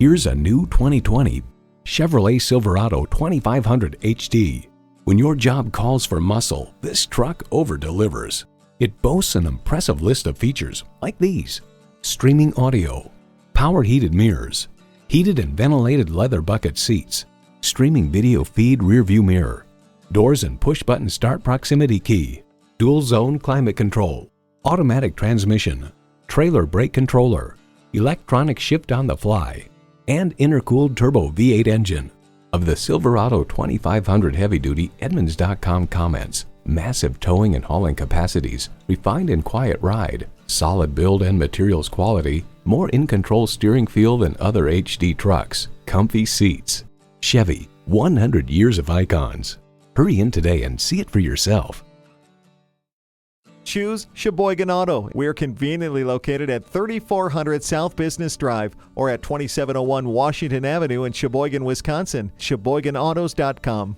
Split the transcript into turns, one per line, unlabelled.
Here's a new 2020 Chevrolet Silverado 2500 HD. When your job calls for muscle, this truck over-delivers. It boasts an impressive list of features like these: streaming audio, power heated mirrors, heated and ventilated leather bucket seats, streaming video feed rear view mirror, doors and push-button start proximity key, dual zone climate control, automatic transmission, trailer brake controller, electronic shift on the fly, and intercooled turbo V8 engine. Of the Silverado 2500 Heavy Duty, Edmunds.com comments: massive towing and hauling capacities, refined and quiet ride, solid build and materials quality, more in-control steering feel than other HD trucks, comfy seats. Chevy, 100 years of icons. Hurry in today and see it for yourself.
Choose Sheboygan Auto. We're conveniently located at 3400 South Business Drive or at 2701 Washington Avenue in Sheboygan, Wisconsin. SheboyganAutos.com.